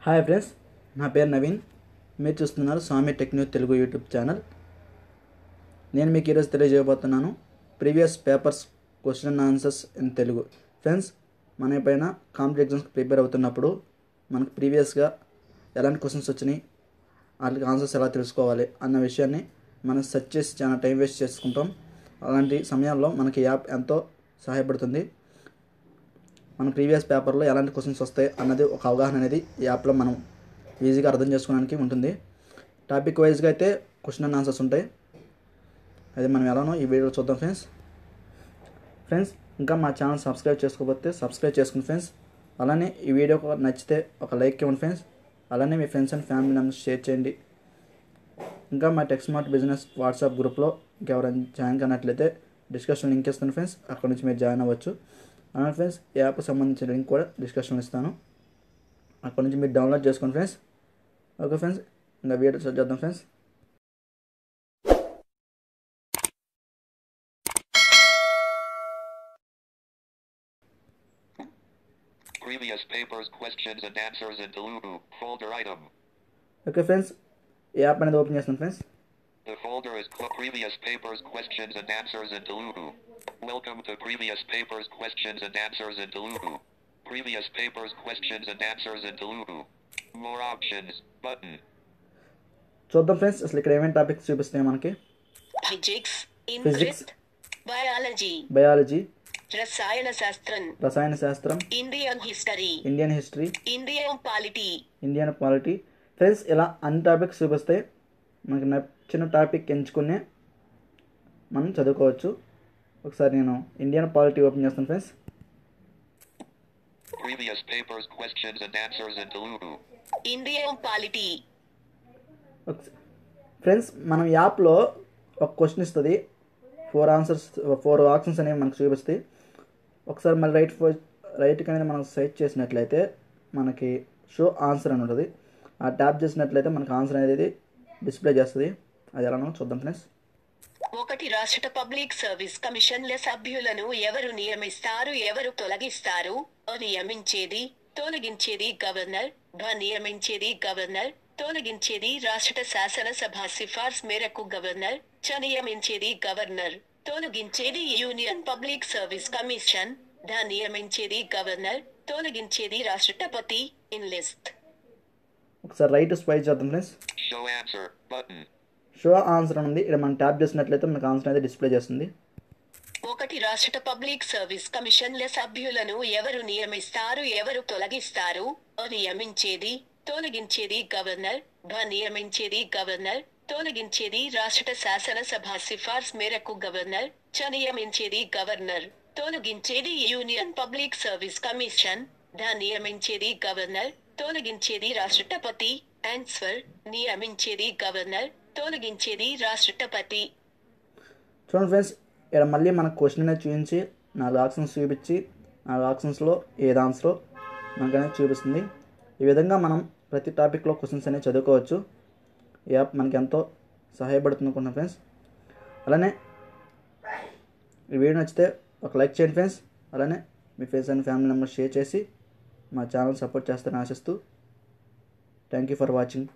Hi friends, నా పేరు నవీన్. మీరు చూస్తున్నారు Swami tech news Telugu YouTube channel. నేను మీకు ఈరోజు తెలియజేయబోతున్నాను previous papers question and answers in Telugu. Friends, మన పైన కాంపిటేటివ్ ఎగ్జామ్స్కి ప్రిపేర్ అవుతున్నప్పుడు మనకు ప్రీవియస్గా ఎలాంటి క్వశ్చన్స్ వచ్చినాయి, వాటికి ఆన్సర్స్ ఎలా తెలుసుకోవాలి అన్న విషయాన్ని మనం సెర్చ్ చేసి చాలా టైం వేస్ట్ చేసుకుంటాం. అలాంటి సమయాల్లో మనకి యాప్ ఎంతో సహాయపడుతుంది. మన ప్రీవియస్ పేపర్లో ఎలాంటి క్వశ్చన్స్ వస్తాయి అన్నది ఒక అవగాహన అనేది ఈ యాప్లో మనం ఈజీగా అర్థం చేసుకోవడానికి ఉంటుంది. టాపిక్ వైజ్గా అయితే క్వశ్చన్ అండ్ ఆన్సర్స్ ఉంటాయి. అది మనం ఎలానో ఈ వీడియోలో చూద్దాం ఫ్రెండ్స్. ఇంకా మా ఛానల్ సబ్స్క్రైబ్ చేసుకోకపోతే సబ్స్క్రైబ్ చేసుకోండి ఫ్రెండ్స్. అలానే ఈ వీడియో నచ్చితే ఒక లైక్ ఇవ్వండి ఫ్రెండ్స్. అలానే మీ friends and family members share చేయండి. ఇంకా మా టెక్ స్మార్ట్ బిజినెస్ వాట్సాప్ గ్రూప్లో ఇంకెవరైనా జాయిన్ కానట్లయితే డిస్కషన్ లింక్ ఇస్తాను ఫ్రెండ్స్. అక్కడ నుంచి మీరు జాయిన్ అవ్వచ్చు. అలానే ఫ్రెండ్స్, ఈ యాప్కి సంబంధించిన లింక్ కూడా డిస్కషన్లో ఇస్తాను. అక్కడ నుంచి మీరు డౌన్లోడ్ చేసుకోండి ఫ్రెండ్స్. ఓకే ఫ్రెండ్స్, ఇంకా వీడియో స్టార్ట్ చేద్దాం friends. Previous papers, questions and answers in Telugu. Folder item. Okay friends, ఈ యాప్ అనేది ఓపెన్ చేస్తాను friends. The folder is previous papers, questions and answers in Telugu. Welcome to previous papers, questions and answers in Telugu. Previous papers, questions and answers in Telugu. More options button. చూద్దాం friends, అసలు ఇక్కడ ఏమేమి topics చూపిస్తున్నాయి మనకి. Physics, physics, biology, రసాయన శాస్త్రం, Indian history, Indian polity friends. ఇలా అన్ని టాపిక్స్ చూపిస్తాయి. మనకి నచ్చిన టాపిక్ ఎంచుకునే మనం చదువుకోవచ్చు. ఒకసారి నేను ఇండియన్ పాలిటీ ఓపెన్ చేస్తాను friends. Previous papers, questions and answers in Telugu. Indian polity. Friends, మనం యాప్లో ఒక క్వశ్చన్ ఇస్తుంది, 4 ఆప్షన్స్ అనేవి మనకు చూపిస్తాయి. ఒకసారి మళ్ళీ రైట్కి అనేది మనం సెర్చ్ చేసినట్లయితే మనకి షో ఆన్సర్ అని ఉంటుంది. ఆ ట్యాప్ చేసినట్లయితే మనకు ఆన్సర్ అనేది డిస్ప్లే చేస్తుంది. అది ఎలానో చూద్దాం ఫ్రెండ్స్. 1. రాష్ట్ర పబ్లిక్ సర్వీస్ కమిషన్ల సభ్యులను ఎవరు నియమిస్తారు, ఎవరు తొలగిస్తారు? నియమించేది, తొలగించేది గవర్నర్. నియమించేది గవర్నర్, తొలగించేది రాష్ట్ర శాసనసభ సిఫార్సు మేరకు గవర్నర్. నియమించేది గవర్నర్, తొలగించేది యూనియన్ పబ్లిక్ సర్వీస్ కమిషన్. నియమించేది గవర్నర్, తొలగించేది రాష్ట్రపతి. In list. ఒకసారి రైట్ స్వైప్ చేద్దాం friends. Show answer button. Show answer అని ఉంది. ఇక్కడ మనం ట్యాప్ చేసినట్లయితే మనకు ఆన్సర్ అనేది డిస్ప్లే చేస్తుంది. 1. రాష్ట్ర పబ్లిక్ సర్వీస్ కమిషన్ల సభ్యులను ఎవరు నియమిస్తారు, ఎవరు తొలగిస్తారు? నియమించేది, తొలగించేది గవర్నర్. నియమించేది గవర్నర్, తొలగించేది రాష్ట్ర శాసనసభ సిఫార్సు మేరకు గవర్నర్. నియమించేది గవర్నర్, తొలగించేది యూనియన్ పబ్లిక్ సర్వీస్ కమిషన్. నియమించేది గవర్నర్, తొలగించేది రాష్ట్రపతి. ఆన్సర్: నియమించేది గవర్నర్, తొలగించేది రాష్ట్రపతి. చూడండి ఫ్రెండ్స్, ఇక్కడ మళ్ళీ మనకు క్వశ్చన్ అనేది చూపించి 4 ఆప్షన్స్ చూపించి 4 ఆప్షన్స్లో ఏది ఆన్సరో మనకు అనేది చూపిస్తుంది. ఈ విధంగా మనం ప్రతి టాపిక్లో క్వశ్చన్స్ అనేవి చదువుకోవచ్చు. ఈ యాప్ మనకి ఎంతో సహాయపడుతుంది అనుకున్నాం ఫ్రెండ్స్. అలానే ఈ వీడియో నచ్చితే ఒక లైక్ చేయండి ఫ్రెండ్స్. అలానే మీ friends and family members share చేసి మా ఛానల్ సపోర్ట్ చేస్తారని ఆశిస్తూ థ్యాంక్ యూ ఫర్ వాచింగ్.